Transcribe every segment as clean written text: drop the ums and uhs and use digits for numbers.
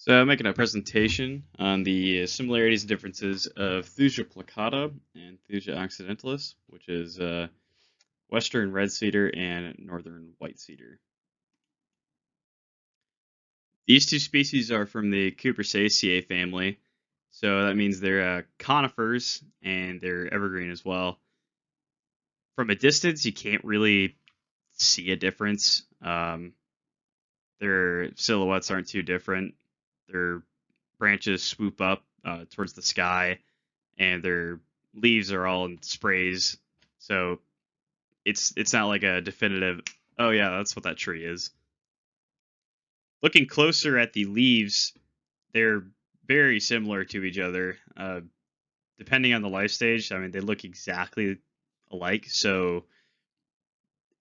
So I'm making a presentation on the similarities and differences of Thuja plicata and Thuja occidentalis, which is western red cedar and northern white cedar. These two species are from the Cupressaceae family, so that means they're conifers and they're evergreen as well. From a distance, you can't really see a difference. Their silhouettes aren't too different. Their branches swoop up towards the sky, and their leaves are all in sprays. So it's not like a definitive. Oh yeah, that's what that tree is. Looking closer at the leaves, they're very similar to each other. Depending on the life stage, I mean they look exactly alike. So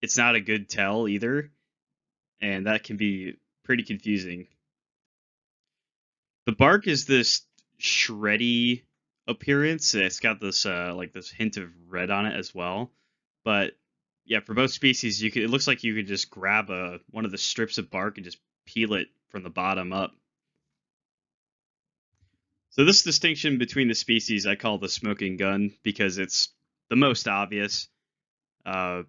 it's not a good tell either, and that can be pretty confusing. The bark is this shreddy appearance. It's got this like this hint of red on it as well. But yeah, for both species, you could it looks like you could just grab one of the strips of bark and just peel it from the bottom up. So this distinction between the species I call the smoking gun because it's the most obvious. Uh,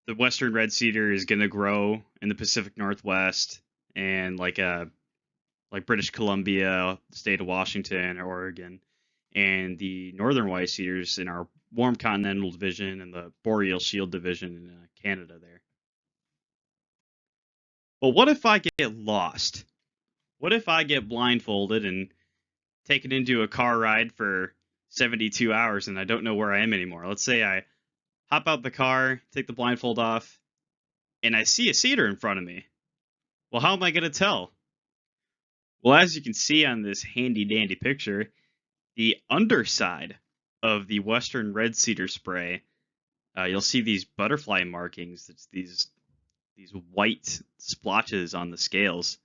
the western red cedar is going to grow in the Pacific Northwest and like British Columbia, the state of Washington, or Oregon, and the northern white cedars in our warm continental division and the boreal shield division in Canada there. But what if I get lost? What if I get blindfolded and taken into a car ride for 72 hours and I don't know where I am anymore? Let's say I hop out the car, take the blindfold off, and I see a cedar in front of me. Well, how am I going to tell? Well, as you can see on this handy dandy picture, the underside of the western red cedar spray, you'll see these butterfly markings. It's these white splotches on the scales,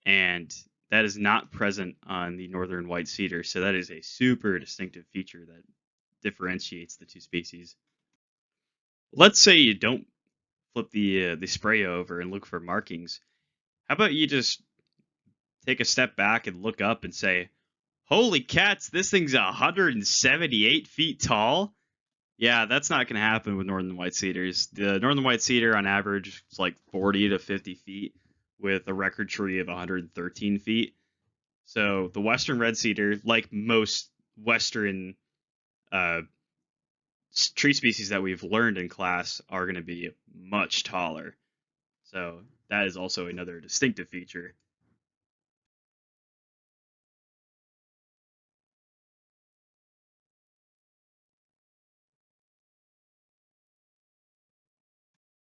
and that is not present on the northern white cedar. So that is a super distinctive feature that differentiates the two species. Let's say you don't flip the spray over and look for markings. How about you just take a step back and look up and say, "Holy cats, this thing's 178 feet tall." Yeah, that's not going to happen with northern white cedars. The northern white cedar, on average, is like 40 to 50 feet, with a record tree of 113 feet. So the western red cedar, like most western uh, tree species that we've learned in class, are going to be much taller. So that is also another distinctive feature.